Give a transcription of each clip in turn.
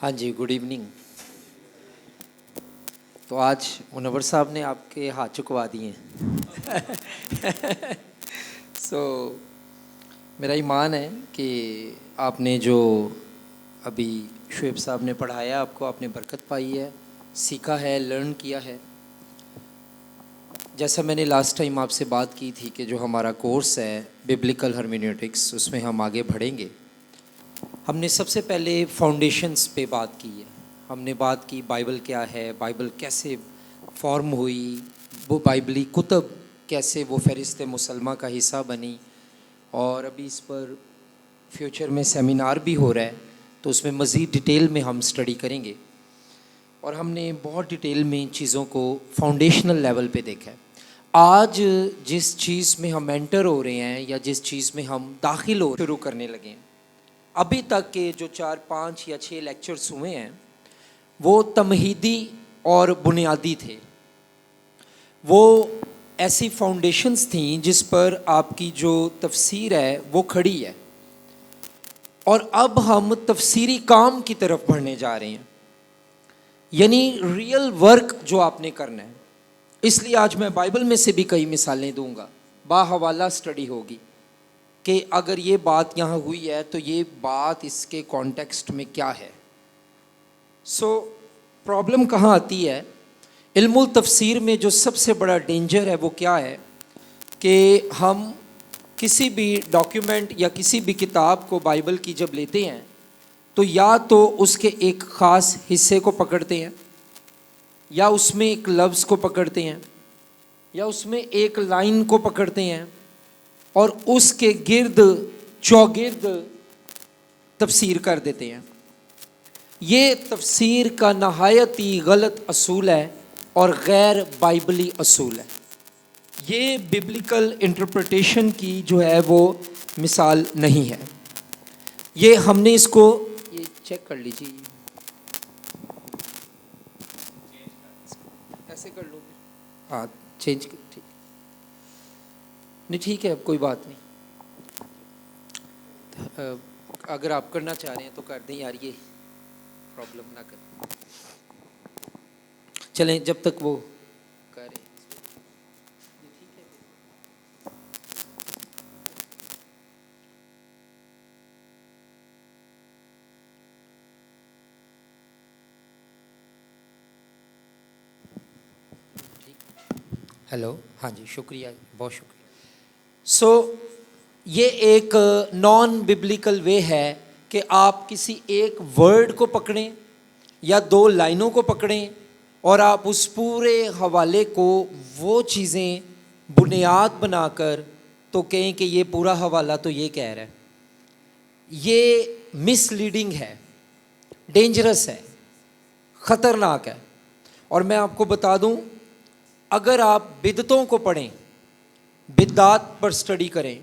ہاں جی، good evening. تو آج منور صاحب نے آپ کے ہاتھ چکوا دیے ہیں سو میرا ایمان ہے کہ آپ نے جو ابھی شعیب صاحب نے پڑھایا آپ کو، آپ نے برکت پائی ہے، سیکھا ہے، لرن کیا ہے۔ جیسا میں نے لاسٹ ٹائم آپ سے بات کی تھی کہ جو ہمارا کورس ہے ببلیکل ہرمینیوٹکس، اس میں ہم آگے بڑھیں گے۔ ہم نے سب سے پہلے فاؤنڈیشنز پہ بات کی ہے۔ ہم نے بات کی بائبل کیا ہے، بائبل کیسے فارم ہوئی، وہ بائبلی کتب کیسے وہ فہرست مسلمہ کا حصہ بنی، اور ابھی اس پر فیوچر میں سیمینار بھی ہو رہا ہے، تو اس میں مزید ڈیٹیل میں ہم سٹڈی کریں گے۔ اور ہم نے بہت ڈیٹیل میں چیزوں کو فاؤنڈیشنل لیول پہ دیکھا ہے۔ آج جس چیز میں ہم انٹر ہو رہے ہیں یا جس چیز میں ہم داخل ہو شروع کرنے لگے ہیں، ابھی تک کے جو 4 5 یا 6 لیکچرز ہوئے ہیں وہ تمہیدی اور بنیادی تھے۔ وہ ایسی فاؤنڈیشنز تھیں جس پر آپ کی جو تفسیر ہے وہ کھڑی ہے، اور اب ہم تفسیری کام کی طرف بڑھنے جا رہے ہیں، یعنی ریئل ورک جو آپ نے کرنا ہے۔ اس لیے آج میں بائبل میں سے بھی کئی مثالیں دوں گا، باحوالہ سٹڈی ہوگی کہ اگر یہ بات یہاں ہوئی ہے تو یہ بات اس کے کانٹیکسٹ میں کیا ہے۔ پرابلم کہاں آتی ہے؟ علم التفسیر میں جو سب سے بڑا ڈینجر ہے وہ کیا ہے کہ ہم کسی بھی ڈاکیومنٹ یا کسی بھی کتاب کو بائبل کی جب لیتے ہیں تو یا تو اس کے ایک خاص حصے کو پکڑتے ہیں، یا اس میں ایک لفظ کو پکڑتے ہیں، یا اس میں ایک لائن کو پکڑتے ہیں، اور اس کے گرد چوگرد تفسیر کر دیتے ہیں۔ یہ تفسیر کا نہایت ہی غلط اصول ہے اور غیر بائبلی اصول ہے۔ یہ ببلیکل انٹرپریٹیشن کی جو ہے وہ مثال نہیں ہے۔ یہ ہم نے اس کو یہ چیک کر لیجیے، ایسے کر لو، ہاں چینج کر، ٹھیک نہیں، ٹھیک ہے، اب کوئی بات نہیں، اگر آپ کرنا چاہ رہے ہیں تو کر دیں یار، یہ پرابلم نہ کریں، چلیں جب تک وہ کریں۔ ہیلو، ہاں جی، شکریہ، بہت شکریہ۔ یہ ایک نان ببلیکل وے ہے کہ آپ کسی ایک ورڈ کو پکڑیں یا 2 لائنوں کو پکڑیں اور آپ اس پورے حوالے کو وہ چیزیں بنیاد بنا کر تو کہیں کہ یہ پورا حوالہ تو یہ کہہ رہا ہے۔ یہ مس لیڈنگ ہے، ڈینجرس ہے، خطرناک ہے۔ اور میں آپ کو بتا دوں، اگر آپ بدعتوں کو پڑھیں، بدعات پر سٹڈی کریں،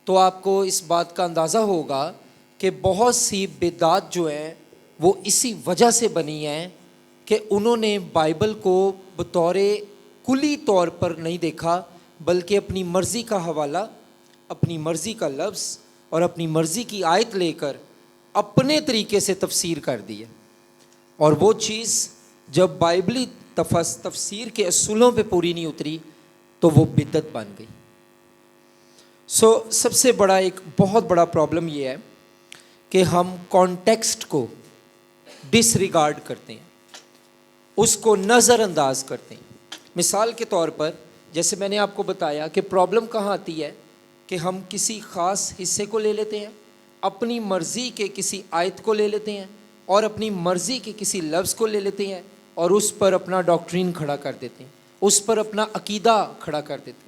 تو آپ کو اس بات کا اندازہ ہوگا کہ بہت سی بدعات جو ہیں وہ اسی وجہ سے بنی ہیں کہ انہوں نے بائبل کو بطور کلی طور پر نہیں دیکھا، بلکہ اپنی مرضی کا حوالہ، اپنی مرضی کا لفظ اور اپنی مرضی کی آیت لے کر اپنے طریقے سے تفسیر کر دی ہے، اور وہ چیز جب بائبلی تفسیر کے اصولوں پہ پوری نہیں اتری تو وہ بدعت بن گئی۔ سب سے بڑا ایک بہت بڑا پرابلم یہ ہے کہ ہم کانٹیکسٹ کو ڈس ریگارڈ کرتے ہیں، اس کو نظر انداز کرتے ہیں۔ مثال کے طور پر جیسے میں نے آپ کو بتایا کہ پرابلم کہاں آتی ہے کہ ہم کسی خاص حصے کو لے لیتے ہیں، اپنی مرضی کے کسی آیت کو لے لیتے ہیں، اور اپنی مرضی کے کسی لفظ کو لے لیتے ہیں، اور اس پر اپنا ڈاکٹرین کھڑا کر دیتے ہیں، اس پر اپنا عقیدہ کھڑا کر دیتے ہیں،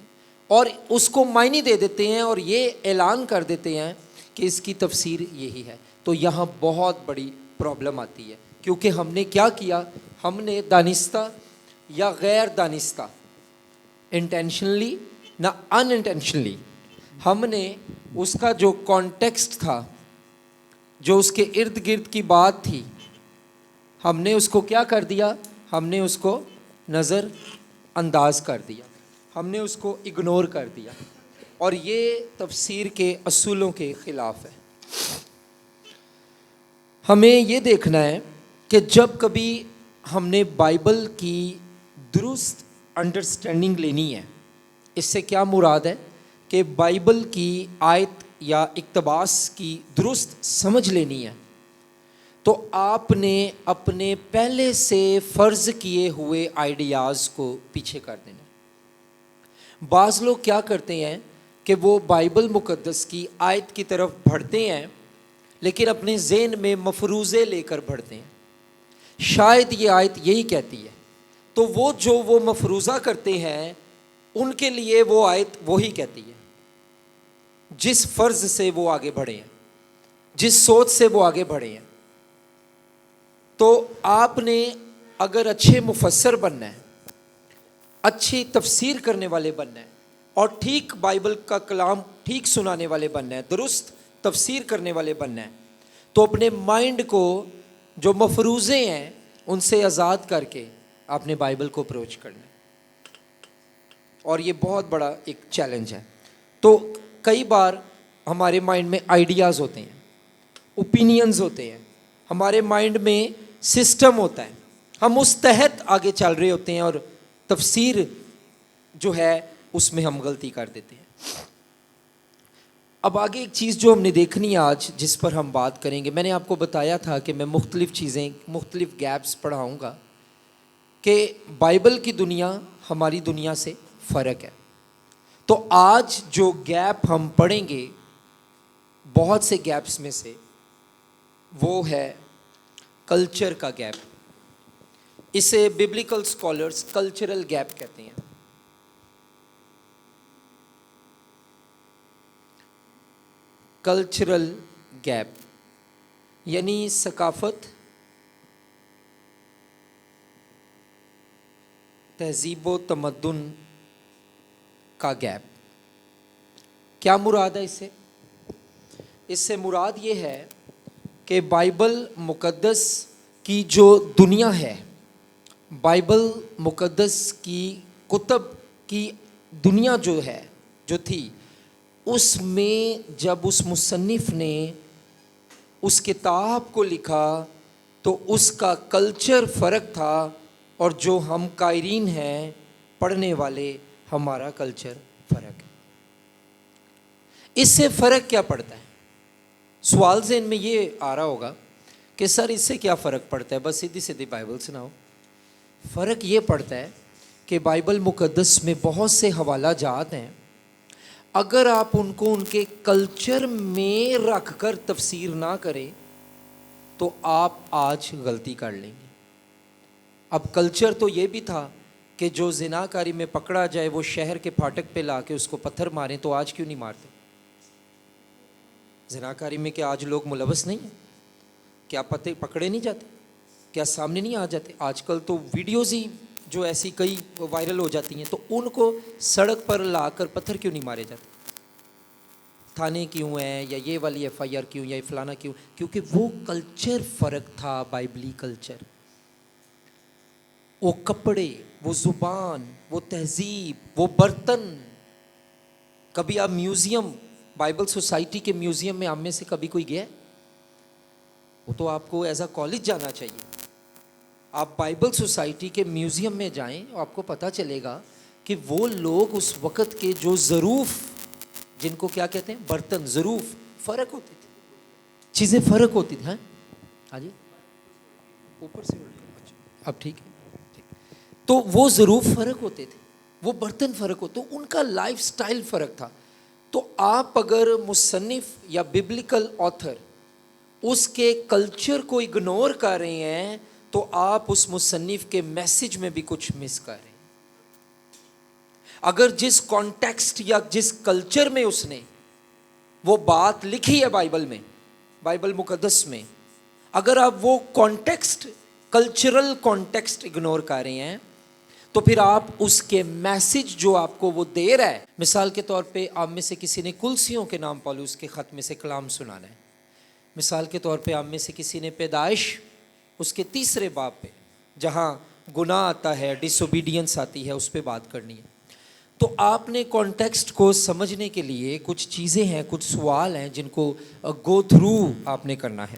اور اس کو معنی دے دیتے ہیں، اور یہ اعلان کر دیتے ہیں کہ اس کی تفسیر یہی ہے۔ تو یہاں بہت بڑی پرابلم آتی ہے، کیونکہ ہم نے کیا کیا؟ ہم نے دانستہ یا غیر دانستہ، انٹینشنلی نہ ان انٹینشنلی، ہم نے اس کا جو کانٹیکسٹ تھا، جو اس کے ارد گرد کی بات تھی، ہم نے اس کو کیا کر دیا؟ ہم نے اس کو نظر انداز کر دیا، ہم نے اس کو اگنور کر دیا، اور یہ تفسیر کے اصولوں کے خلاف ہے۔ ہمیں یہ دیکھنا ہے کہ جب کبھی ہم نے بائبل کی درست انڈرسٹینڈنگ لینی ہے، اس سے کیا مراد ہے کہ بائبل کی آیت یا اقتباس کی درست سمجھ لینی ہے، تو آپ نے اپنے پہلے سے فرض کیے ہوئے آئیڈیاز کو پیچھے کر دینا ہے۔ بعض لوگ کیا کرتے ہیں کہ وہ بائبل مقدس کی آیت کی طرف بڑھتے ہیں، لیکن اپنے ذہن میں مفروضے لے کر بڑھتے ہیں، شاید یہ آیت یہی کہتی ہے، تو وہ مفروضہ کرتے ہیں، ان کے لیے وہ آیت وہی کہتی ہے، جس فرض سے وہ آگے بڑھے ہیں، جس سوچ سے وہ آگے بڑھے ہیں۔ تو آپ نے اگر اچھے مفسر بننا ہے، اچھی تفسیر کرنے والے بننا ہے، اور ٹھیک بائبل کا کلام ٹھیک سنانے والے بننا ہے، درست تفسیر کرنے والے بننا ہے، تو اپنے مائنڈ کو جو مفروضے ہیں ان سے آزاد کر کے آپ نے بائبل کو اپروچ کرنا ہے، اور یہ بہت بڑا ایک چیلنج ہے۔ تو کئی بار ہمارے مائنڈ میں آئیڈیاز ہوتے ہیں، اوپینینز ہوتے ہیں، ہمارے مائنڈ میں سسٹم ہوتا ہے، ہم اس تحت آگے چل رہے ہوتے ہیں، اور تفسیر جو ہے اس میں ہم غلطی کر دیتے ہیں۔ اب آگے ایک چیز جو ہم نے دیکھنی ہے آج، جس پر ہم بات کریں گے، میں نے آپ کو بتایا تھا کہ میں مختلف چیزیں، مختلف گیپس پڑھاؤں گا، کہ بائبل کی دنیا ہماری دنیا سے فرق ہے۔ تو آج جو گیپ ہم پڑھیں گے، بہت سے گیپس میں سے وہ ہے کلچر کا گیپ۔ اسے ببلیکل اسکالرز کلچرل گیپ کہتے ہیں۔ کلچرل گیپ یعنی ثقافت، تہذیب و تمدن کا گیپ۔ کیا مراد ہے اس سے مراد یہ ہے کہ بائبل مقدس کی جو دنیا ہے، بائبل مقدس کی کتب کی دنیا جو ہے، جو تھی، اس میں جب اس مصنف نے اس کتاب کو لکھا تو اس کا کلچر فرق تھا، اور جو ہم قائرین ہیں، پڑھنے والے، ہمارا کلچر فرق ہے۔ اس سے فرق کیا پڑتا ہے؟ سوال ذہن میں یہ آ رہا ہوگا کہ سر اس سے کیا فرق پڑتا ہے، بس سیدھی سیدھی بائبل سناؤ۔ فرق یہ پڑتا ہے کہ بائبل مقدس میں بہت سے حوالہ جات ہیں، اگر آپ ان کو ان کے کلچر میں رکھ کر تفسیر نہ کریں تو آپ آج غلطی کر لیں گے۔ اب کلچر تو یہ بھی تھا کہ جو زناکاری میں پکڑا جائے وہ شہر کے پھاٹک پہ لا کے اس کو پتھر ماریں، تو آج کیوں نہیں مارتے؟ زناکاری میں کیا آج لوگ ملوث نہیں ہیں؟ کیا پکڑے نہیں جاتے؟ کیا سامنے نہیں آ جاتے؟ آج کل تو ویڈیوز ہی جو ایسی کئی وائرل ہو جاتی ہیں، تو ان کو سڑک پر لا کر پتھر کیوں نہیں مارے جاتے؟ تھانے کیوں ہیں، یا یہ والی ایف آئی آر کیوں، یا فلانا کیوں؟ کیونکہ وہ کلچر فرق تھا، بائبلی کلچر، وہ کپڑے، وہ زبان، وہ تہذیب، وہ برتن۔ کبھی آپ میوزیم، بائبل سوسائٹی کے میوزیم میں آپ میں سے کبھی کوئی گیا؟ وہ تو آپ کو ایز اے کالج جانا چاہیے۔ آپ بائبل سوسائٹی کے میوزیم میں جائیں، آپ کو پتہ چلے گا کہ وہ لوگ اس وقت کے جو ظروف، جن کو کیا کہتے ہیں، برتن، ظروف، فرق ہوتی تھی، چیزیں فرق ہوتی تھیں۔ ہاں جی، اوپر سے اب ٹھیک ہے۔ تو وہ ظروف فرق ہوتے تھے، وہ برتن فرق ہوتے، ان کا لائف سٹائل فرق تھا۔ تو آپ اگر مصنف یا ببلیکل آتھر اس کے کلچر کو اگنور کر رہے ہیں تو آپ اس مصنف کے میسج میں بھی کچھ مس کر رہے ہیں۔ اگر جس کانٹیکسٹ یا جس کلچر میں اس نے وہ بات لکھی ہے بائبل میں، بائبل مقدس میں، اگر آپ وہ کانٹیکسٹ، کلچرل کانٹیکسٹ اگنور کر رہے ہیں، تو پھر آپ اس کے میسج جو آپ کو وہ دے رہا ہے، مثال کے طور پہ آپ میں سے کسی نے کلسیوں کے نام پالوس کے خط میں سے کلام سنانا ہے، مثال کے طور پہ آپ میں سے کسی نے پیدائش اس کے 3 باب پہ، جہاں گناہ آتا ہے، ڈس اوبیڈینس آتی ہے، اس پہ بات کرنی ہے۔ تو آپ نے کانٹیکسٹ کو سمجھنے کے لیے کچھ چیزیں ہیں، کچھ سوال ہیں جن کو گو تھرو آپ نے کرنا ہے۔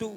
2,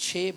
6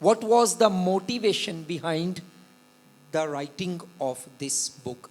What was the motivation behind the writing of this book?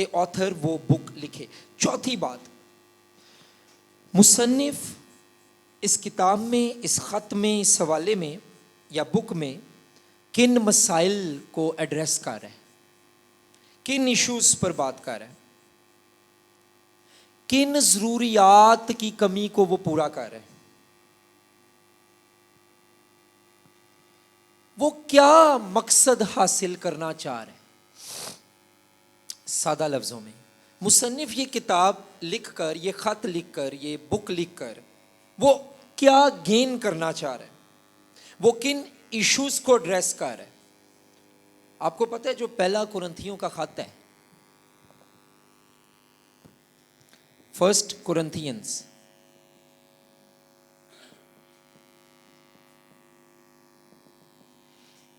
کہ آتھر وہ بک لکھے. چوتھی بات، مصنف اس کتاب میں، اس خط میں، اس حوالے میں یا بک میں کن مسائل کو ایڈریس کر رہا ہے، کن ایشوز پر بات کر رہا ہے، کن ضروریات کی کمی کو وہ پورا کر رہا ہے، وہ کیا مقصد حاصل کرنا چاہ رہے ہیں. سادہ لفظوں میں مصنف یہ کتاب لکھ کر، یہ خط لکھ کر، یہ بک لکھ کر وہ کیا گین کرنا چاہ رہے ہیں، وہ کن ایشوز کو ایڈریس کر رہے ہیں. آپ کو پتہ ہے جو پہلا کرنتھیوں کا خط ہے، فرسٹ کرنتھینز،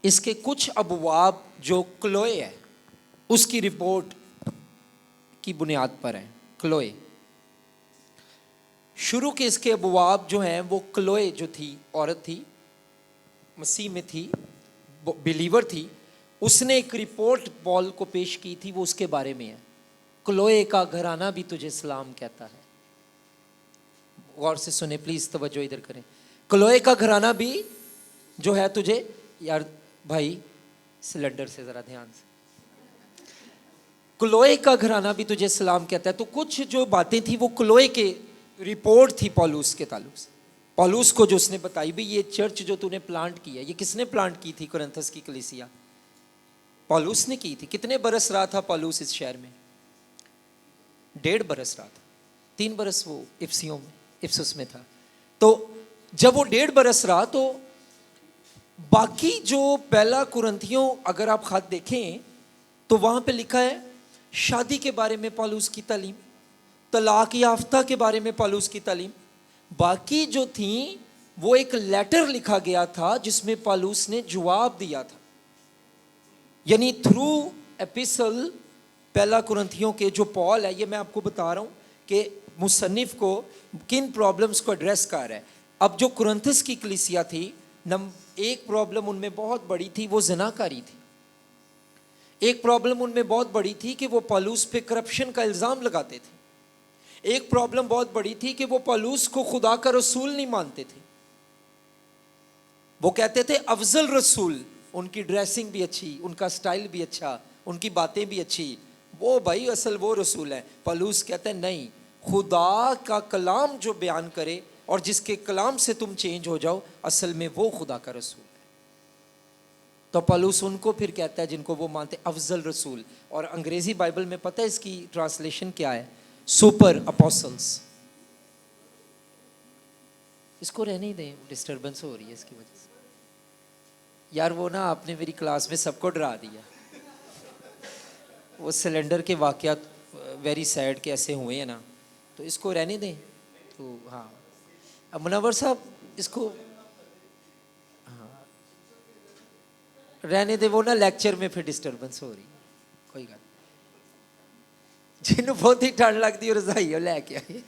اس کے کچھ ابواب جو کلوئے ہے اس کی رپورٹ کی بنیاد پر ہے. کلوئے شروع کے اس کے ابواب جو ہیں وہ کلوئے جو تھی، عورت تھی، مسیح میں تھی، بلیور تھی، اس نے ایک رپورٹ پال کو پیش کی تھی، وہ اس کے بارے میں ہے. کلوئے کا گھرانہ بھی تجھے سلام کہتا ہے. غور سے سنیں پلیز، توجہ ادھر کریں. کلوئے کا گھرانہ بھی جو ہے تجھے، یار بھائی سلنڈر سے ذرا دھیان سے، کلوئے کا گھرانہ بھی تجھے سلام کہتا ہے. تو کچھ جو باتیں تھیں وہ کلوئے کے رپورٹ تھی پالوس کے تعلق سے. پالوس کو جو اس نے بتائی بھی یہ چرچ جو تو نے پلانٹ کیا، یہ کس نے پلانٹ کی تھی؟ کرنتھس کی کلیسیا پالوس نے کی تھی. کتنے برس رہا تھا پالوس اس شہر میں؟ 1.5 برس رہا تھا. 3 برس وہ افسس میں تھا. تو جب وہ 1.5 برس رہا تو باقی جو پہلا کرنتھیوں اگر آپ خط دیکھیں تو وہاں پہ لکھا ہے شادی کے بارے میں پالوس کی تعلیم، طلاق یافتہ کے بارے میں پالوس کی تعلیم. باقی جو تھیں وہ ایک لیٹر لکھا گیا تھا جس میں پالوس نے جواب دیا تھا. یعنی تھرو ایپیسل پہلا کرنتھیوں کے جو پال ہے، یہ میں آپ کو بتا رہا ہوں کہ مصنف کو کن پرابلمز کو ایڈریس کر رہا ہے. اب جو کرنتھس کی کلیسیا تھی، ایک پرابلم ان میں بہت بڑی تھی، وہ زناکاری تھی. ایک پرابلم ان میں بہت بڑی تھی کہ وہ پالوس پہ کرپشن کا الزام لگاتے تھے. ایک پرابلم بہت بڑی تھی کہ وہ پالوس کو خدا کا رسول نہیں مانتے تھے. وہ کہتے تھے افضل رسول، ان کی ڈریسنگ بھی اچھی، ان کا سٹائل بھی اچھا، ان کی باتیں بھی اچھی، وہ بھائی اصل وہ رسول ہے. پالوس کہتے ہیں نہیں، خدا کا کلام جو بیان کرے اور جس کے کلام سے تم چینج ہو جاؤ، اصل میں وہ خدا کا رسول ہے. تو پالوس ان کو پھر کہتا ہے جن کو وہ مانتے افضل رسول. اور انگریزی بائبل میں پتہ ہے اس کی ٹرانسلیشن کیا ہے؟ سپر اپوسلس. اس کو رہنے دیں، ڈسٹربنس ہو رہی ہے اس کی وجہ سے. یار وہ نا آپ نے میری کلاس میں سب کو ڈرا دیا. وہ سلنڈر کے واقعات ویری سیڈ کے ایسے ہوئے ہیں نا، تو اس کو رہنے دیں. تو ہاں اب منور صاحب اس کو رہنے دے، وہ نا لیکچر میں پھر ڈسٹربنس ہو رہی ہے. کوئی گل جنوں بہت ہی ٹھنڈ لگتی ہے رضائی لے کے آئیے.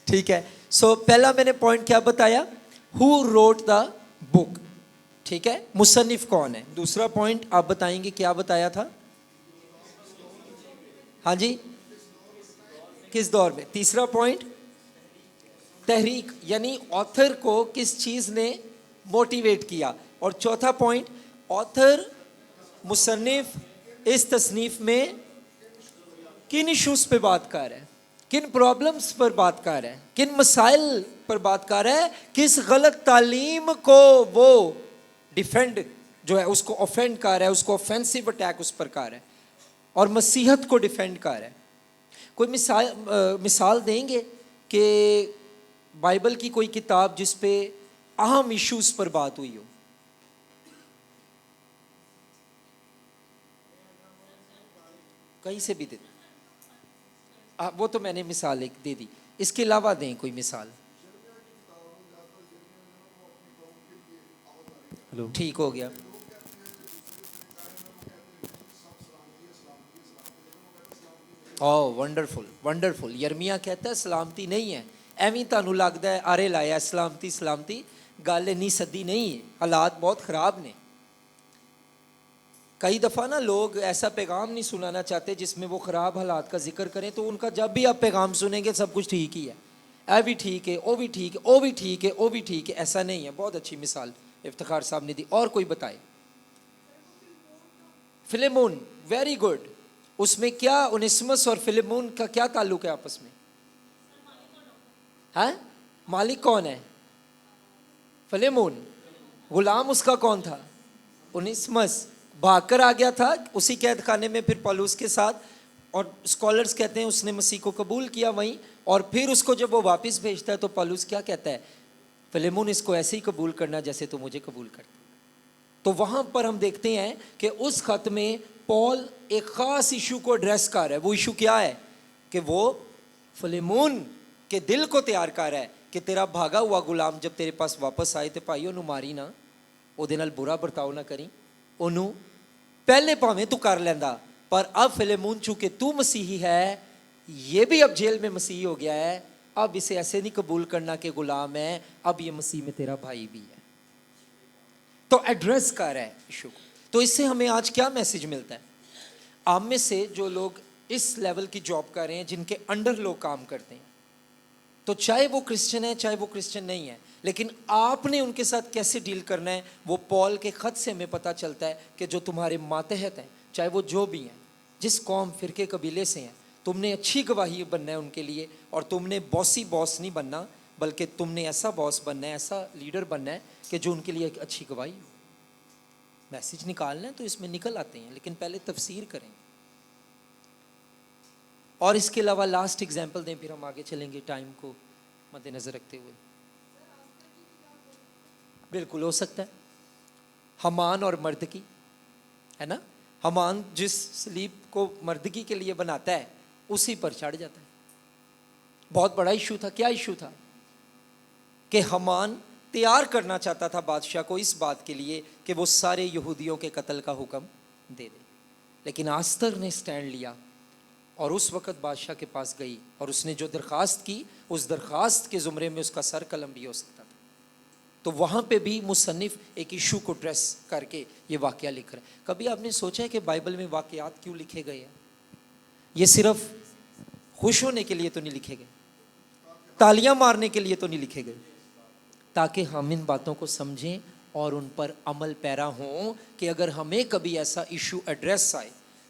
ٹھیک ہے. سو پہلا میں نے پوائنٹ کیا بتایا؟ ہو روٹ دا بک. ٹھیک ہے، مصنف کون ہے. دوسرا پوائنٹ آپ بتائیں گے کیا بتایا تھا؟ ہاں جی، کس دور میں. تیسرا پوائنٹ تحریک، یعنی آتھر کو کس چیز نے موٹیویٹ کیا. اور چوتھا پوائنٹ آتھر مصنف اس تصنیف میں کن ایشوز پہ بات کر رہا ہے، کن پرابلمز پر بات کر رہا ہے، کن مسائل پر بات کر رہا ہے، کس غلط تعلیم کو وہ ڈیفینڈ جو ہے اس کو اوفینڈ کر رہا ہے، اس کو اوفینسو اٹیک اس پر کر رہا ہے، اور مسیحت کو ڈیفینڈ کر رہا ہے. کوئی مثال دیں گے کہ بائبل کی کوئی کتاب جس پہ اہم ایشوز پر بات ہوئی ہو؟ کہیں سے بھی دے دیں. وہ تو میں نے مثال ایک دے دی، اس کے علاوہ دیں کوئی مثال. ٹھیک ہو گیا. او ونڈرفل ونڈرفل. یرمیا کہتا ہے سلامتی نہیں ہے. ایویں تانوں لگدا ہے آرے لایا سلامتی سلامتی، گل نہیں سدی نہیں ہے، حالات بہت خراب نے. کئی دفعہ نا لوگ ایسا پیغام نہیں سنانا چاہتے جس میں وہ خراب حالات کا ذکر کریں، تو ان کا جب بھی آپ پیغام سنیں گے سب کچھ ٹھیک ہی ہے، اے بھی ٹھیک ہے، او بھی ٹھیک ہے، او بھی ٹھیک ہے، او بھی ٹھیک ہے. ایسا نہیں ہے. بہت اچھی مثال افتخار صاحب نے دی. اور کوئی بتائے؟ فلیمون، ویری گڈ. اس میں کیا اونیسمس اور فلیمون کا کیا تعلق ہے آپس میں؟ ہاں، مالک کون ہے؟ فلیمون. غلام اس کا کون تھا؟ اونیسمس. بھاگ کر آ گیا تھا اسی قید خانے میں پھر پالوس کے ساتھ، اور اسکالرز کہتے ہیں اس نے مسیح کو قبول کیا وہیں، اور پھر اس کو جب وہ واپس بھیجتا ہے تو پالوس کیا کہتا ہے؟ فلیمون اس کو ایسے ہی قبول کرنا جیسے تو مجھے قبول کرتا. تو وہاں پر ہم دیکھتے ہیں کہ اس خط میں پال ایک خاص ایشو کو ایڈریس کر رہا ہے. وہ ایشو کیا ہے؟ کہ وہ فلیمون کے دل کو تیار کر رہا ہے کہ تیرا بھاگا ہوا غلام جب تیرے پاس واپس آئے تو بھائی انہوں ماری نہ، ਉਹਦੇ ਨਾਲ برا برتاؤ نہ کری، ਉਹਨੂੰ پہلے پاویں تو کر لینا، پر اب فلیمون چونکہ تو مسیحی ہے، یہ بھی اب جیل میں مسیحی ہو گیا ہے، اب اسے ایسے نہیں قبول کرنا کہ غلام ہے، اب یہ مسیح میں تیرا بھائی بھی ہے. تو ایڈریس کر رہا ہے ایشو کو. تو اس سے ہمیں آج کیا میسج ملتا ہے؟ آپ میں سے جو لوگ اس لیول کی جاب کر رہے ہیں، جن کے انڈر لوگ کام کرتے ہیں، تو چاہے وہ کرسچن ہے چاہے وہ کرسچن نہیں ہے، لیکن آپ نے ان کے ساتھ کیسے ڈیل کرنا ہے وہ پال کے خط سے ہمیں پتہ چلتا ہے کہ جو تمہارے ماتحت ہیں، چاہے وہ جو بھی ہیں، جس قوم فرقے قبیلے سے ہیں، تم نے اچھی گواہی بننا ہے ان کے لیے، اور تم نے باسی باس نہیں بننا، بلکہ تم نے ایسا باس بننا ہے، ایسا لیڈر بننا ہے کہ جو ان کے لیے ایک اچھی گواہی ہو. میسج نکالنا ہے تو اس میں نکل آتے ہیں، لیکن پہلے تفسیر کریں. اور اس کے علاوہ لاسٹ ایگزامپل دیں، پھر ہم آگے چلیں گے ٹائم کو مد نظر رکھتے ہوئے. بالکل ہو سکتا ہے. حمان اور مردکی ہے نا، حمان جس سلیب کو مردگی کے لیے بناتا ہے اسی پر چڑھ جاتا ہے. بہت بڑا ایشو تھا. کیا ایشو تھا؟ کہ حمان تیار کرنا چاہتا تھا بادشاہ کو اس بات کے لیے کہ وہ سارے یہودیوں کے قتل کا حکم دے دے، لیکن آستر نے سٹینڈ لیا اور اس وقت بادشاہ کے پاس گئی، اور اس نے جو درخواست کی اس درخواست کے زمرے میں اس کا سر قلم بھی ہو سکتا تھا. تو وہاں پہ بھی مصنف ایک ایشو کو ڈریس کر کے یہ واقعہ لکھ رہا ہے. کبھی آپ نے سوچا ہے کہ بائبل میں واقعات کیوں لکھے گئے ہیں؟ یہ صرف خوش ہونے کے لیے تو نہیں لکھے گئے، تالیاں مارنے کے لیے تو نہیں لکھے گئے، تاکہ ہم ان باتوں کو سمجھیں اور ان پر عمل پیرا ہوں کہ اگر ہمیں کبھی ایسا ایشو ایڈریس آئے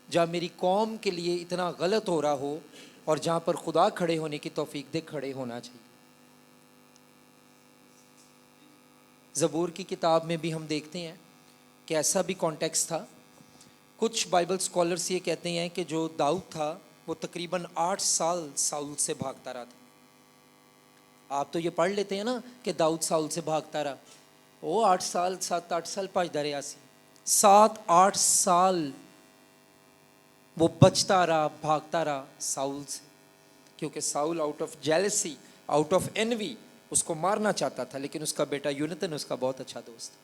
جہاں میری قوم کے لیے اتنا غلط ہو رہا ہو اور جہاں پر خدا کھڑے ہونے کی توفیق دے، کھڑے ہونا چاہیے. زبور کی کتاب میں بھی ہم دیکھتے ہیں کہ ایسا بھی کانٹیکس تھا. کچھ بائبل اسکالرس یہ کہتے ہیں کہ جو داؤد تھا وہ تقریباً 8 سال ساؤل سے بھاگتا رہا تھا. آپ تو یہ پڑھ لیتے ہیں نا کہ داؤد ساؤل سے بھاگتا رہا، وہ 8 سال 7-8 سال بھاجدا رہا سی، 7-8 سال وہ بچتا رہا، بھاگتا رہا ساؤل سے، کیونکہ Saul out of jealousy, out of envy اس کو مارنا چاہتا تھا، لیکن اس کا بیٹا یونتن اس کا بہت اچھا دوست تھا.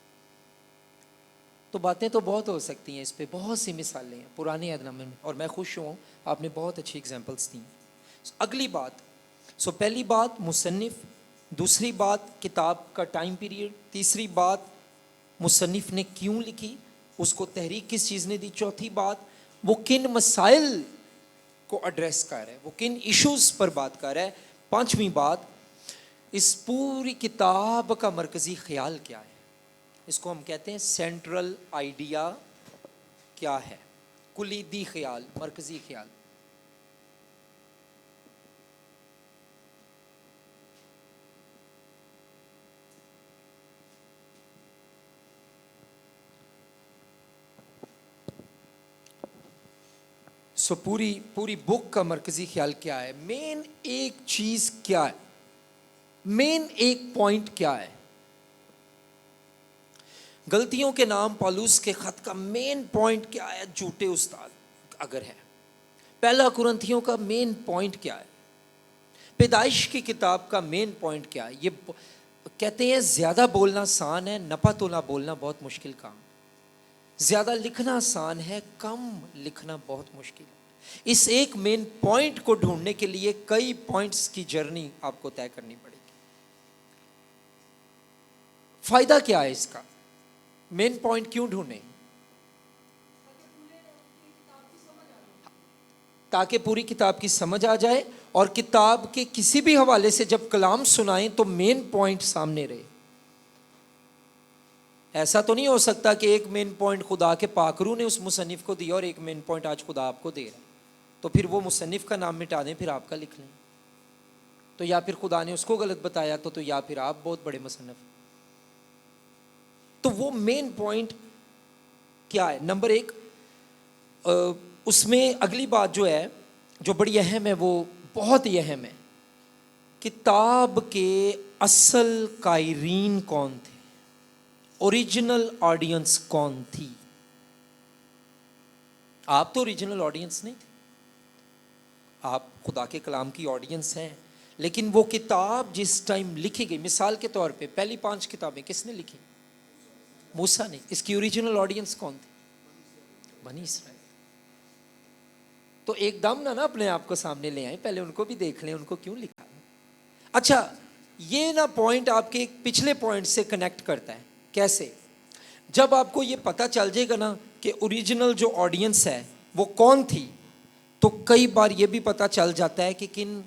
تو باتیں تو بہت ہو سکتی ہیں، اس پہ بہت سی مثالیں ہیں پرانے عہد نامے میں، اور میں خوش ہوں آپ نے بہت اچھی ایگزامپلس دی. اگلی بات، پہلی بات مصنف، دوسری بات کتاب کا ٹائم پیریڈ، تیسری بات مصنف نے کیوں لکھی، اس کو تحریک کس چیز نے دی، چوتھی بات وہ کن مسائل کو ایڈریس کر رہا ہے، وہ کن ایشوز پر بات کر رہا ہے، پانچویں بات اس پوری کتاب کا مرکزی خیال کیا ہے. اس کو ہم کہتے ہیں سینٹرل آئیڈیا کیا ہے، کلیدی خیال، مرکزی خیال. پوری بک کا مرکزی خیال کیا ہے، مین ایک چیز کیا ہے، مین ایک پوائنٹ کیا ہے. غلطیوں کے نام پالوس کے خط کا مین پوائنٹ کیا ہے؟ جھوٹے استاد اگر ہے. پہلا کرنتھیوں کا مین پوائنٹ کیا ہے؟ پیدائش کی کتاب کا مین پوائنٹ کیا ہے؟ یہ کہتے ہیں زیادہ بولنا آسان ہے، نپا تولا بولنا بہت مشکل کام. زیادہ لکھنا آسان ہے، کم لکھنا بہت مشکل ہے. اس ایک مین پوائنٹ کو ڈھونڈنے کے لیے کئی پوائنٹس کی جرنی آپ کو طے کرنی پڑے گی. فائدہ کیا ہے اس کا؟ مین پوائنٹ کیوں ڈھونڈیں؟ تاکہ پوری کتاب کی سمجھ آ جائے اور کتاب کے کسی بھی حوالے سے جب کلام سنائیں تو مین پوائنٹ سامنے رہے. ایسا تو نہیں ہو سکتا کہ ایک مین پوائنٹ خدا کے پاکرو نے اس مصنف کو دیا اور ایک مین پوائنٹ آج خدا آپ کو دے رہا ہے, تو پھر وہ مصنف کا نام مٹا دیں, پھر آپ کا لکھ لیں. تو یا پھر خدا نے اس کو غلط بتایا تو یا پھر آپ بہت بڑے مصنف. تو وہ مین پوائنٹ کیا ہے؟ نمبر ایک, اس میں اگلی بات جو ہے جو بڑی اہم ہے, وہ بہت ہی اہم ہے, کتاب کے اصل قائرین کون تھے, اوریجنل آڈینس کون تھی. آپ تو اوریجنل آڈینس نہیں تھے, آپ خدا کے کلام کی آڈینس ہیں, لیکن وہ کتاب جس ٹائم لکھی گئی, مثال کے طور پہ پہلی 5 کتابیں کس نے لکھی؟ موسیٰ نے. اس کی اوریجنل آڈینس کون تھی؟ بنی اسرائیل. تو ایک دم نہ اپنے آپ کو سامنے لے آئیں, پہلے ان کو بھی دیکھ لیں ان کو کیوں لکھا. اچھا, یہ نا پوائنٹ آپ کے ایک پچھلے پوائنٹ سے کنیکٹ کرتا ہے. کیسے؟ جب آپ کو یہ پتہ چل جائے گا نا کہ اوریجنل جو آڈینس ہے وہ کون تھی, تو کئی بار یہ بھی پتہ چل جاتا ہے کہ کن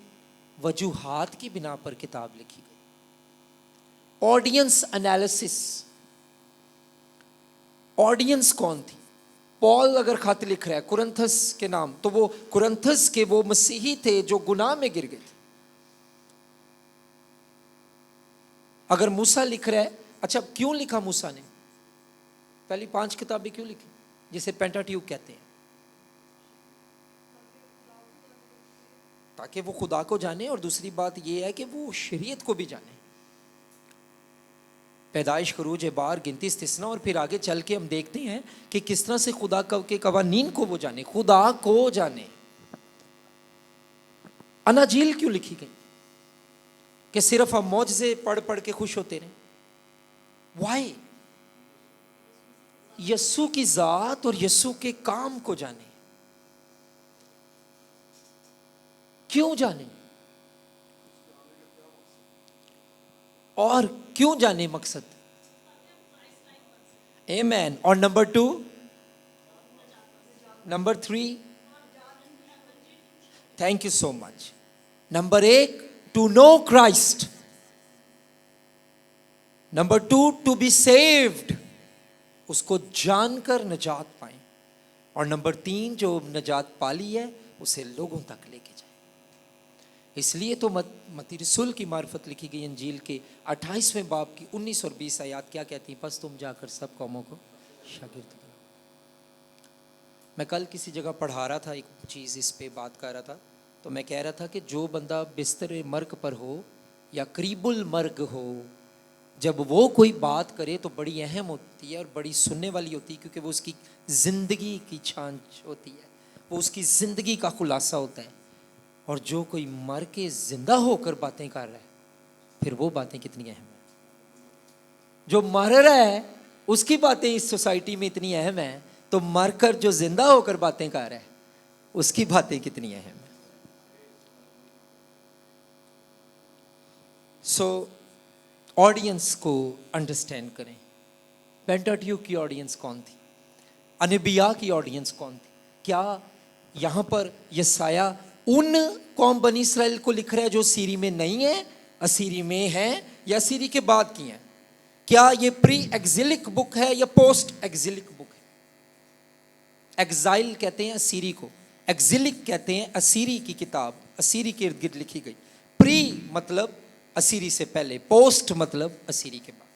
وجوہات کی بنا پر کتاب لکھی گئی. آڈینس انالیسس, آڈینس کون تھی. پال اگر خط لکھ رہا ہے کرنتھس کے نام, تو وہ کرنتھس کے وہ مسیحی تھے جو گناہ میں گر گئے تھے. اگر موسیٰ لکھ رہا ہے, اچھا کیوں لکھا موسیٰ نے پہلی 5 کتابیں کیوں لکھی جسے پینٹاٹیوک کہتے ہیں؟ تاکہ وہ خدا کو جانے, اور دوسری بات یہ ہے کہ وہ شریعت کو بھی جانے. پیدائش, خروج, اعبار, گنتی, استثناء, اور پھر آگے چل کے ہم دیکھتے ہیں کہ کس طرح سے خدا کے قوانین کو وہ جانے, خدا کو جانے. اناجیل کیوں لکھی گئی کہ صرف ہم معجزے پڑھ پڑھ کے خوش ہوتے رہیں؟ وائی؟ یسوع کی ذات اور یسوع کے کام کو جانے. کیوں جانے اور کیوں جانے مقصد. آمین. اور number 2, number 3, thank you so much. Number 1 to know Christ, number 2 to be saved, اس کو جان کر نجات پائیں, اور نمبر 3 جو نجات پالی ہے اسے لوگوں تک لے کے جائیں. اس لیے تو متی رسول کی معرفت لکھی گئی انجیل کے 28ویں باب کی 19 اور 20 آیات کیا کہتی ہیں؟ بس تم جا کر سب قوموں کو شاگرد بناؤ. میں کل کسی جگہ پڑھا رہا تھا, ایک چیز اس پہ بات کر رہا تھا, تو میں کہہ رہا تھا کہ جو بندہ بستر مرگ پر ہو یا قریب المرگ ہو, جب وہ کوئی بات کرے تو بڑی اہم ہوتی ہے اور بڑی سننے والی ہوتی ہے, کیونکہ وہ اس کی زندگی کی چھانچ ہوتی ہے, وہ اس کی زندگی کا خلاصہ ہوتا ہے. اور جو کوئی مر کے زندہ ہو کر باتیں کر رہا ہے, پھر وہ باتیں کتنی اہم ہیں. جو مر رہا ہے اس کی باتیں اس سوسائٹی میں اتنی اہم ہیں, تو مر کر جو زندہ ہو کر باتیں کر رہا ہے اس کی باتیں کتنی اہم ہیں. سو آڈینس کو انڈرسٹینڈ کریں. پینٹاٹیوک کی آڈینس کون تھی؟ انبیاء کی آڈینس کون تھی؟ کیا یہاں پر یسایہ ان قوم بنی اسرائیل کو لکھ رہا ہے جو سیری میں نہیں ہے, اسیری میں ہیں, یا سیری کے بعد کی ہیں؟ کیا یہ پری ایگزلک بک ہے یا پوسٹ ایگزلک بک ہے؟ ایگزائل کہتے ہیں اسیری کو, ایگزلک کہتے ہیں اسیری کی کتاب, اسیری کے ارد گرد لکھی گئی. پری مطلب اسیری سے پہلے, پوسٹ مطلب اسیری کے بعد.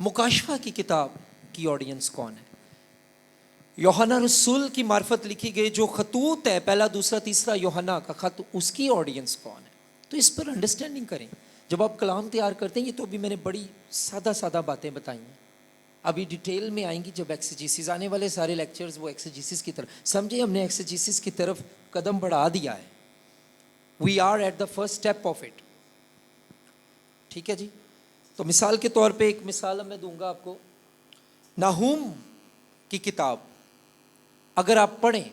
مکاشفہ کی کتاب کی آڈینس کون ہے؟ یوحنا رسول کی معرفت لکھی گئی جو خطوط ہے, پہلا, دوسرا, تیسرا یوحنا کا خط, اس کی آڈینس کون ہے؟ تو اس پر انڈرسٹینڈنگ کریں جب آپ کلام تیار کرتے ہیں. یہ تو ابھی میں نے بڑی سادہ سادہ باتیں بتائی ہیں, ابھی ڈیٹیل میں آئیں گی جب ایکسیجیسس آنے والے سارے لیکچرز وہ ایکسیجیسس کی طرف. سمجھے ہم نے ایکسیجیسس کی طرف قدم بڑھا دیا ہے. We are at the first step of it. ٹھیک ہے جی. تو مثال کے طور پہ ایک مثال میں دوں گا آپ کو. ناہوم کی کتاب اگر آپ پڑھیں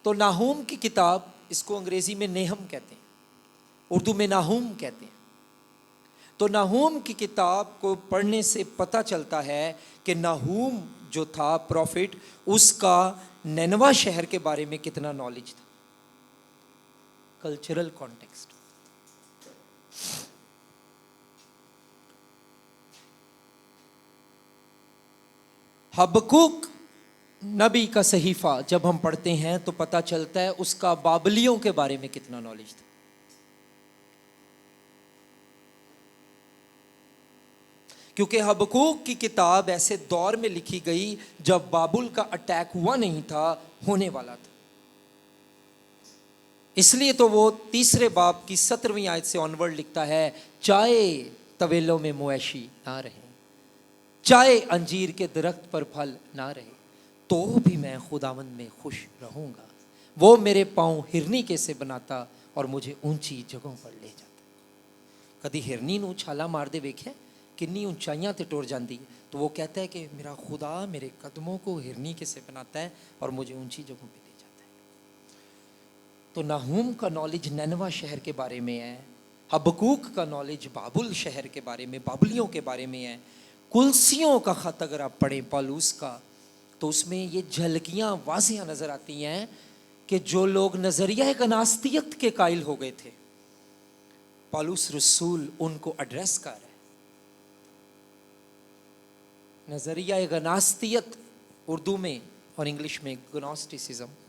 تو ناہوم کی کتاب, اس کو انگریزی میں نیہم کہتے ہیں, اردو میں ناہوم کہتے ہیں. تو ناہوم کی کتاب کو پڑھنے سے پتہ چلتا ہے کہ ناہوم جو تھا پروفٹ، اس کا نینوا شہر کے بارے میں کتنا نالج تھا. Cultural context. حبقوق نبی کا صحیفہ جب ہم پڑھتے ہیں تو پتہ چلتا ہے اس کا بابلیوں کے بارے میں کتنا نالج تھا. کیونکہ حبقوق کی کتاب ایسے دور میں لکھی گئی جب بابل کا اٹیک ہوا نہیں تھا، ہونے والا تھا. اس لیے تو وہ 3 باب کی 17ویں آیت سے آنورڈ لکھتا ہے، چاہے طویلوں میں مویشی نہ رہے، چاہے انجیر کے درخت پر پھل نہ رہے، تو بھی میں خداوند میں خوش رہوں گا. وہ میرے پاؤں ہرنی کے سے بناتا اور مجھے اونچی جگہوں پر لے جاتا. کدی ہرنی نو چھالا مار دے ویکھیا کنی اونچائیاں تے ٹر جاندی ہے. تو وہ کہتا ہے کہ میرا خدا میرے قدموں کو ہرنی کے سے بناتا ہے اور مجھے اونچی جگہوں پہ لے جاتا ہے. تو ناہوم کا نالج نینوا شہر کے بارے میں ہے، حبقوق کا نالج بابل شہر کے بارے میں، بابلیوں کے بارے میں ہے. کلسیوں کا خط اگر آپ پڑھیں پالوس کا، تو اس میں یہ جھلکیاں واضح نظر آتی ہیں کہ جو لوگ نظریہ گناستیت کے قائل ہو گئے تھے، پالوس رسول ان کو ایڈریس کر رہا ہے. نظریہ گناستیت اردو میں اور انگلش میں گنوسٹسزم.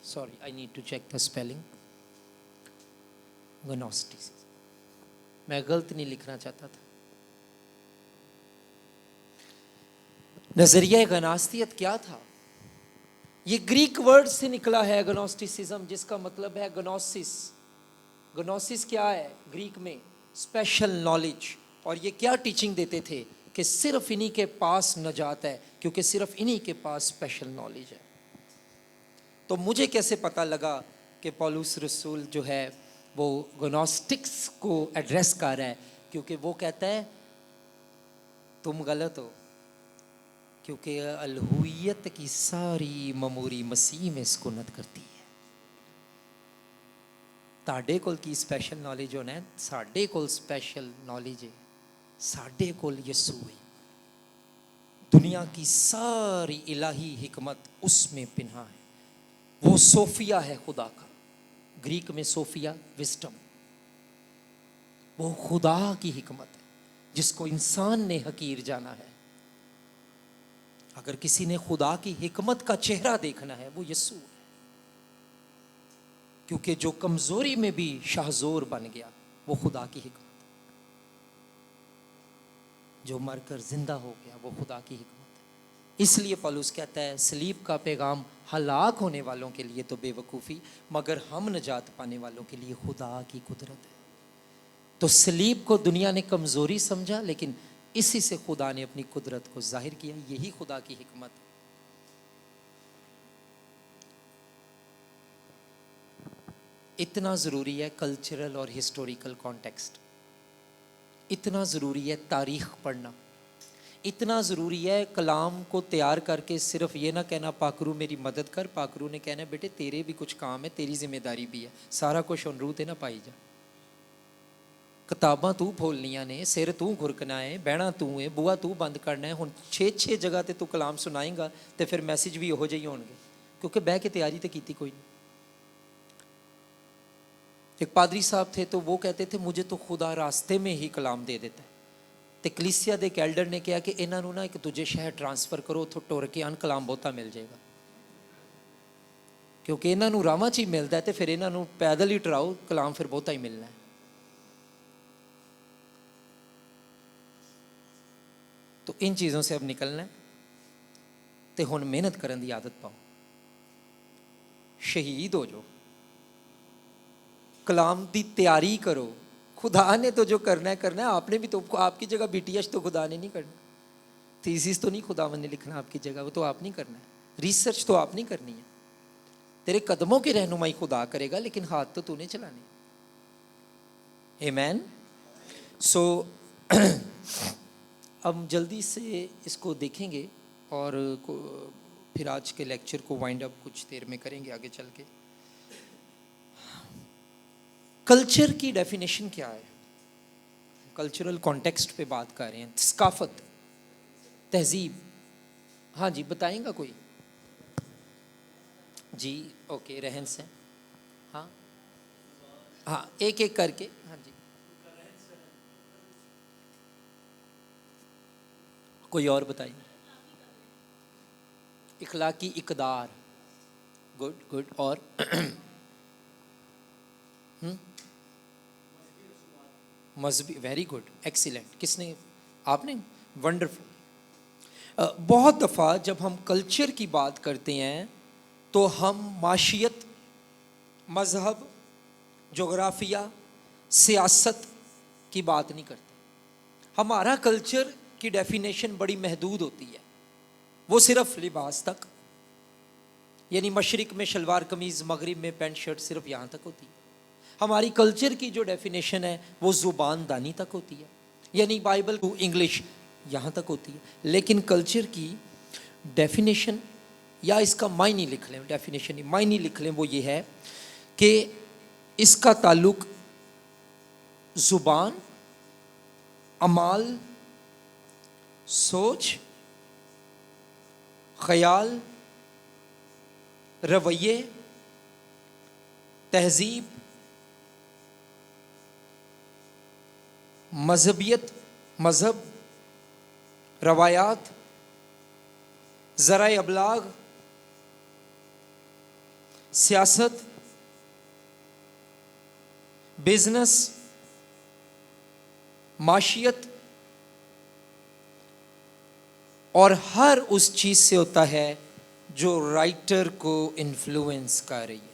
Sorry, I need to check the spelling. Gnosticism. میں غلط نہیں لکھنا چاہتا تھا. نظریہ گناستیت کیا تھا؟ یہ گریک ورڈ سے نکلا ہے گنوسٹسزم، جس کا مطلب ہے گنوسس. گنوسس کیا ہے گریک میں؟ Special knowledge. اور یہ کیا ٹیچنگ دیتے تھے کہ صرف انہی کے پاس نجات ہے، کیونکہ صرف انہی کے پاس اسپیشل نالج ہے. تو مجھے کیسے پتہ لگا کہ پالوس رسول جو ہے وہ گنوسٹکس کو ایڈریس کر رہا ہے؟ کیونکہ وہ کہتا ہے تم غلط ہو، کیونکہ الہویت کی ساری مموری مسیح میں سکونت کرتی ہے. تاڈے کول کی اسپیشل نالج ہونا ہے، ساڈے کول اسپیشل نالج ہے، ساڈے کول یسوع ہے. دنیا کی ساری الہی حکمت اس میں پنہا ہے. وہ صوفیہ ہے خدا کا. گریک میں صوفیہ وزڈم. وہ خدا کی حکمت ہے جس کو انسان نے حقیر جانا ہے. اگر کسی نے خدا کی حکمت کا چہرہ دیکھنا ہے وہ یسوع ہے. کیونکہ جو کمزوری میں بھی شاہزور بن گیا وہ خدا کی حکمت. جو مر کر زندہ ہو گیا وہ خدا کی حکمت. اس لیے پالوس کہتا ہے صلیب کا پیغام ہلاک ہونے والوں کے لیے تو بے وقوفی، مگر ہم نجات پانے والوں کے لیے خدا کی قدرت ہے. تو صلیب کو دنیا نے کمزوری سمجھا، لیکن اسی سے خدا نے اپنی قدرت کو ظاہر کیا. یہی خدا کی حکمت ہے. اتنا ضروری ہے کلچرل اور ہسٹوریکل کانٹیکسٹ. اتنا ضروری ہے تاریخ پڑھنا. اتنا ضروری ہے کلام کو تیار کر کے صرف یہ نہ کہنا پاکرو میری مدد کر. پاکرو نے کہنا بیٹے تیرے بھی کچھ کام ہے، تیری ذمہ داری بھی ہے. سارا کچھ انرو تے نہ پائی جا. کتاباں تو پھولنیاں نے، سر تو گھرکنا ہے، بہنا تو ہے، بوا تو بند کرنا ہے. ہن 6 جگہ تے تو کلام سنائیں گا تے پھر میسج بھی یہو جہی ہون گے، کیونکہ بہ کے تیاری تے کیتی کوئی نہیں. ایک پادری صاحب تھے تو وہ کہتے تھے مجھے تو خدا راستے میں ہی کلام دے دیتا ہے. تے کلیسیا دے کیلڈر نے کہا کہ انہاں نوں نا ایک دوجے شہر ٹرانسفر کرو، اتھوں ٹر کے آن کلام بہتا مل جائے گا. کیونکہ انہاں نوں راواں چ ہی ملدا ہے تے پھر انہاں نوں پیدل ہی ٹراؤ، کلام پھر بہتا ہی ملنا ہے. تو ان چیزوں سے اب نکلنا ہے تے ہن محنت کرن دی عادت پاؤ. شہید ہو جو، کلام دی تیاری کرو. خدا نے تو جو کرنا ہے آپ نے بھی تو. آپ کی جگہ BTS تو خدا نے نہیں کرنا. تھیسس تو نہیں خدا نے لکھنا آپ کی جگہ، وہ تو آپ نہیں کرنا ہے. ریسرچ تو آپ نہیں کرنی ہے. تیرے قدموں کی رہنمائی خدا کرے گا، لیکن ہاتھ تو نے چلانے. آمین. سو اب جلدی سے اس کو دیکھیں گے. اور پھر آج کے لیکچر کو وائنڈ اپ کچھ دیر میں کریں گے آگے چل کے. کلچر کی ڈیفینیشن کیا ہے؟ کلچرل کانٹیکسٹ پہ بات کر رہے ہیں. ثقافت، تہذیب. ہاں جی بتائیں گا کوئی؟ جی اوکے، رہن سہن. ہاں ہاں ایک ایک کر کے. ہاں جی کوئی اور بتائیے. اخلاقی اقدار. Good good. اور مذہبی. Very good, excellent. کس نے؟ آپ نے. ونڈرفل. بہت دفعہ جب ہم کلچر کی بات کرتے ہیں تو ہم معاشیت، مذہب، جغرافیہ، سیاست کی بات نہیں کرتے. ہمارا کلچر کی ڈیفینیشن بڑی محدود ہوتی ہے، وہ صرف لباس تک، یعنی مشرق میں شلوار قمیض، مغرب میں پینٹ شرٹ، صرف یہاں تک ہوتی ہے. ہماری کلچر کی جو ڈیفینیشن ہے وہ زبان دانی تک ہوتی ہے، یعنی بائبل کو انگلش یہاں تک ہوتی ہے. لیکن کلچر کی ڈیفینیشن، یا اس کا معنی لکھ لیں، ڈیفینیشن نہیں معنی لکھ لیں، وہ یہ ہے کہ اس کا تعلق زبان، اعمال، سوچ، خیال، رویے، تہذیب، مذہبیت، مذہب، روایات، ذرائع ابلاغ، سیاست، بزنس، معاشیت، اور ہر اس چیز سے ہوتا ہے جو رائٹر کو انفلوئنس کر رہی ہے.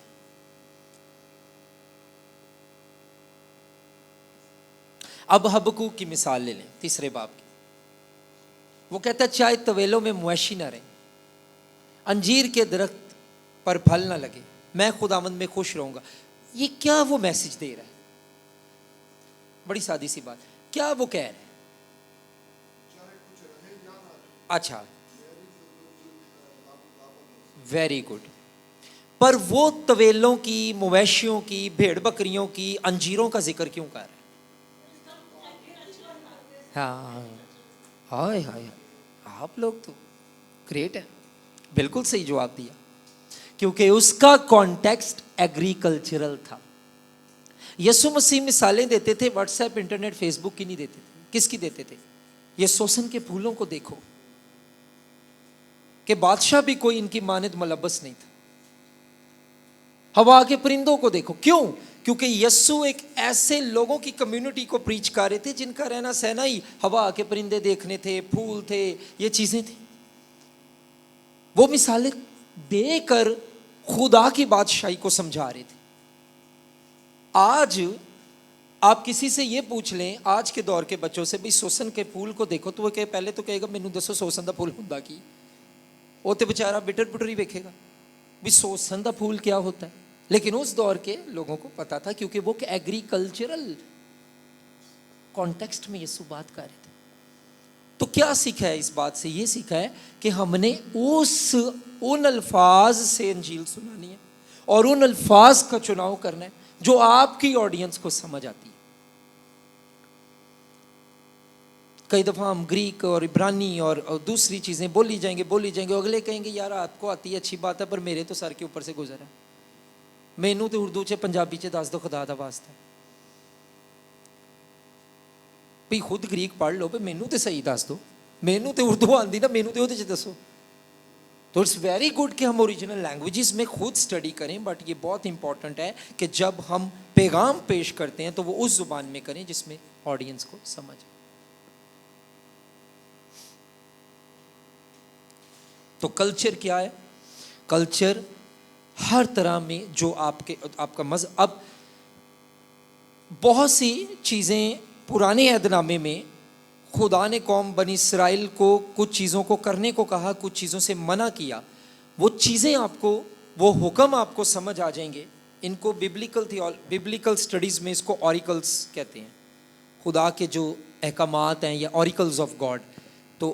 اب حبقوق کی مثال لے لیں، تیسرے باب کی. وہ کہتا ہے چاہے طویلوں میں مویشی نہ رہیں، انجیر کے درخت پر پھل نہ لگے، میں خداوند میں خوش رہوں گا. یہ کیا وہ میسج دے رہا ہے؟ بڑی سادی سی بات. کیا وہ کہہ رہے ہیں؟ اچھا ویری گڈ. پر وہ طویلوں کی، مویشیوں کی، بھیڑ بکریوں کی، انجیروں کا ذکر کیوں کر رہے ہیں؟ ہاں ہائے ہائے، آپ لوگ تو گریٹ ہیں. بالکل صحیح جواب دیا، کیونکہ اس کا کانٹیکسٹ ایگریکلچرل تھا. یسوع مسیح مثالیں دیتے تھے، واٹس ایپ، انٹرنیٹ، فیس بک کی نہیں دیتے تھے. کس کی دیتے تھے؟ یہ سوسن کے پھولوں کو دیکھو کہ بادشاہ بھی کوئی ان کی مانند ملبس نہیں تھا. ہوا کے پرندوں کو دیکھو. کیوں؟ کیونکہ یسوع ایک ایسے لوگوں کی کمیونٹی کو پریچ کر رہے تھے جن کا رہنا سہنا ہی ہوا کے پرندے دیکھنے تھے، پھول تھے، یہ چیزیں تھیں. وہ مثالیں دے کر خدا کی بادشاہی کو سمجھا رہے تھے. آج آپ کسی سے یہ پوچھ لیں، آج کے دور کے بچوں سے، بھی سوسن کے پھول کو دیکھو، تو وہ کہ پہلے تو کہے گا مینوں دسو سوسن دا پھول ہوندا کی. وہ تو بیچارہ بٹر بٹر ہی دیکھے گا بھی سوسن دا پھول کیا ہوتا ہے. لیکن اس دور کے لوگوں کو پتا تھا، کیونکہ وہ ایگریکلچرل کانٹیکسٹ میں یسوع بات کر رہے تھے. تو کیا سیکھا ہے اس بات سے؟ یہ سیکھا ہے کہ ہم نے ان الفاظ سے انجیل سنانی ہے اور ان الفاظ کا چناؤ کرنا ہے جو آپ کی آڈینس کو سمجھ آتی ہے. کئی دفعہ ہم گریک اور عبرانی اور دوسری چیزیں بولی جائیں گے، اگلے کہیں گے یار آپ کو آتی ہے، اچھی بات ہے، پر میرے تو سر کے اوپر سے گزرا ہے، مینوں تو اردو چ پنجابی چ دس دو خدا دا واسطہ. بھی خود گریک پڑھ لو، پہ مینوں تو صحیح دس دو، مینوں تو اردو آتی نا، مینوں تو وہ دسو. تو اٹس ویری گڈ کہ ہم اوریجنل لینگویجز میں خود اسٹڈی کریں، بٹ یہ بہت امپورٹنٹ ہے کہ جب ہم پیغام پیش کرتے ہیں تو وہ اس زبان میں کریں جس میں آڈینس کو سمجھ. تو کلچر کیا ہے؟ کلچر ہر طرح میں جو آپ کا مذہب. اب بہت سی چیزیں پرانے عہد نامے میں خدا نے قوم بنی اسرائیل کو کچھ چیزوں کو کرنے کو کہا، کچھ چیزوں سے منع کیا. وہ چیزیں آپ کو، وہ حکم آپ کو سمجھ آ جائیں گے. ان کو ببلیکل سٹڈیز میں اس کو اوریکلز کہتے ہیں. خدا کے جو احکامات ہیں یا اوریکلز آف گاڈ. تو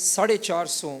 450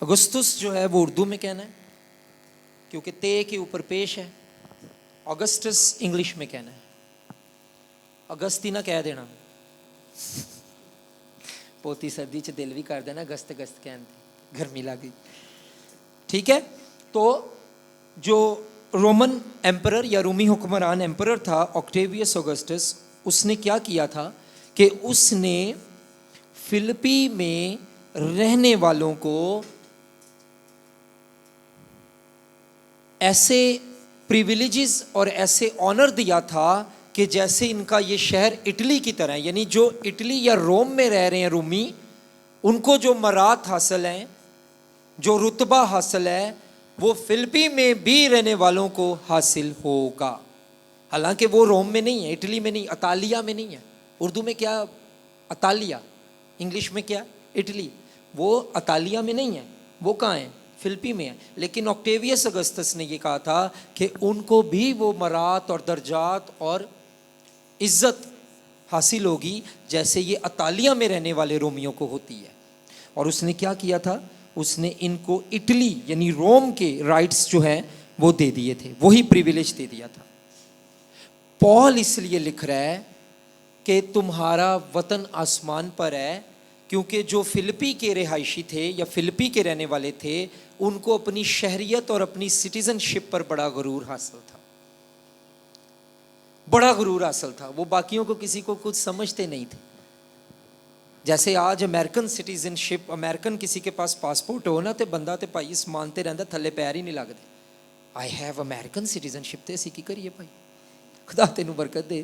اگستس جو ہے وہ اردو میں کہنا ہے کیونکہ تے کے اوپر پیش ہے. اگسٹس انگلش میں کہنا ہے. اگستی نہ کہہ دینا, پوتی سردی چ دل بھی کر دینا اگست اگست کہن دی, گرمی لگ گئی. ٹھیک ہے, تو جو رومن ایمپرر یا رومی حکمران ایمپرر تھا آکٹیویس اگسٹس, اس نے کیا کیا تھا کہ اس نے فلپی میں رہنے والوں کو ایسے پریویلیجز اور ایسے آنر دیا تھا کہ جیسے ان کا یہ شہر اٹلی کی طرح ہے. یعنی جو اٹلی یا روم میں رہ رہے ہیں رومی, ان کو جو مرات حاصل ہیں, جو رتبہ حاصل ہے, وہ فلپی میں بھی رہنے والوں کو حاصل ہوگا. حالانکہ وہ روم میں نہیں ہے, اٹلی میں نہیں, اطالیہ میں نہیں ہے. اردو میں کیا اطالیہ, انگلش میں کیا اٹلی. وہ اطالیہ میں نہیں ہے, وہ کہاں ہے, فلپی میں ہے. لیکن آکٹیویس اگستس نے یہ کہا تھا کہ ان کو بھی وہ مرات اور درجات اور عزت حاصل ہوگی جیسے یہ اطالیہ میں رہنے والے رومیوں کو ہوتی ہے. اور اس نے کیا کیا تھا, اس نے ان کو اٹلی یعنی روم کے رائٹس جو ہیں وہ دے دیے تھے, وہی پریویلیج دے دیا تھا. پال اس لیے لکھ رہا ہے کہ تمہارا وطن آسمان پر ہے, کیونکہ جو فلپی کے رہائشی تھے یا فلپی کے رہنے والے تھے, ان کو اپنی شہریت اور اپنی سٹیزن شپ پر بڑا غرور حاصل تھا, بڑا غرور حاصل تھا. وہ باقیوں کو کسی کو کچھ سمجھتے نہیں تھے. جیسے آج امریکن سٹیزن شپ, امریکن کسی کے پاس پاسپورٹ ہو نا, تو بندہ تے بھائی اس مانتے رہتا, تھلے پیر ہی نہیں لگتے. آئی ہیو امریکن سٹیزن شپ, تے اسی کی کریے بھائی, خدا تینوں برکت دے.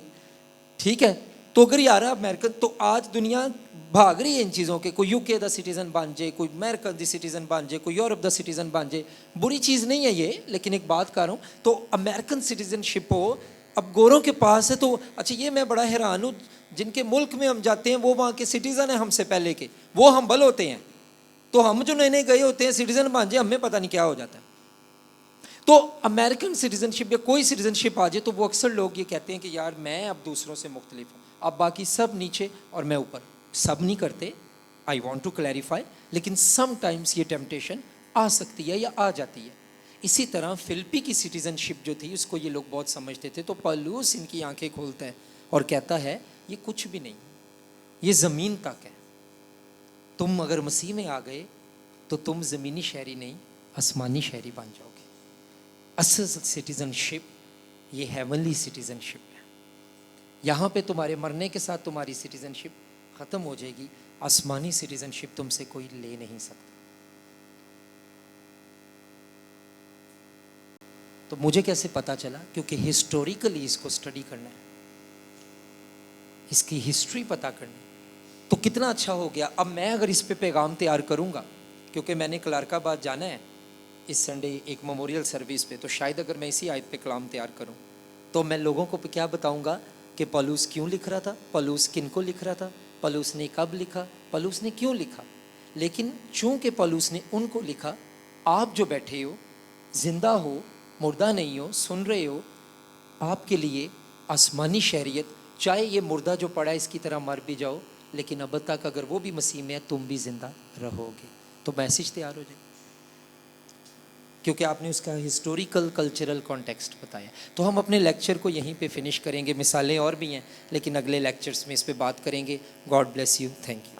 ٹھیک ہے, تو اگر یار امریکن, تو آج دنیا بھاگ رہی ہے ان چیزوں کے, کوئی یو کے دا سٹیزن بن جائے, کوئی امریکن دی سٹیزن بن جائے, کوئی یورپ دا سٹیزن بن جائے. بری چیز نہیں ہے یہ, لیکن ایک بات کر رہا ہوں, تو امریکن سٹیزن شپ ہو, اب گوروں کے پاس ہے. تو اچھا یہ میں بڑا حیران ہوں, جن کے ملک میں ہم جاتے ہیں وہ وہاں کے سٹیزن ہیں ہم سے پہلے کے, وہ ہمبل ہوتے ہیں, تو ہم جو نئے نئے گئے ہوتے ہیں سٹیزن بن جائے, ہمیں پتہ نہیں کیا ہو جاتا ہے. تو امریکن سٹیزن شپ یا کوئی سٹیزن شپ آ جائے تو وہ اکثر لوگ یہ کہتے ہیں کہ یار میں اب دوسروں سے مختلف ہوں, اب باقی سب نیچے اور میں اوپر. سب نہیں کرتے, آئی وانٹ ٹو کلیریفائی, لیکن سم ٹائمس یہ ٹیمپٹیشن آ سکتی ہے یا آ جاتی ہے. اسی طرح فلپی کی سٹیزن شپ جو تھی اس کو یہ لوگ بہت سمجھتے تھے, تو پالوس ان کی آنکھیں کھولتا ہے اور کہتا ہے یہ کچھ بھی نہیں, یہ زمین تک ہے. تم اگر مسیح میں آ گئے تو تم زمینی شہری نہیں, آسمانی شہری بن جاؤ گے. اصل سٹیزن شپ یہ ہیونلی سٹیزن شپ ہے. یہاں پہ تمہارے مرنے کے ساتھ تمہاری سٹیزن شپ ختم ہو جائے گی, آسمانی سٹیزن شپ تم سے کوئی لے نہیں سکتا. تو مجھے کیسے پتا چلا, کیونکہ ہسٹوریکلی اس کو اسٹڈی کرنا ہے, اس کی ہسٹری پتا کرنا ہے. تو کتنا اچھا ہو گیا, اب میں اگر اس پہ پیغام تیار کروں گا, کیونکہ میں نے کلارک آباد جانا ہے اس سنڈے ایک میموریل سروس پہ, تو شاید اگر میں اسی آیت پہ کلام تیار کروں تو میں لوگوں کو کیا بتاؤں گا کہ پالوس کیوں لکھ رہا تھا, پالوس کن کو لکھ رہا تھا, پالوس نے کب لکھا, پالوس نے کیوں لکھا. لیکن چونکہ پالوس نے ان کو لکھا, آپ جو بیٹھے ہو, زندہ ہو, مردہ نہیں ہو, سن رہے ہو, آپ کے لیے آسمانی شہریت, چاہے یہ مردہ جو پڑا ہے اس کی طرح مر بھی جاؤ, لیکن اب تک اگر وہ بھی مسیح میں ہے تم بھی زندہ رہو گے. تو میسج تیار ہو جائے, کیونکہ آپ نے اس کا ہسٹوریکل کلچرل کانٹیکسٹ بتایا. تو ہم اپنے لیکچر کو یہیں پہ فنش کریں گے, مثالیں اور بھی ہیں لیکن اگلے لیکچرز میں اس پہ بات کریں گے. God bless you, thank you.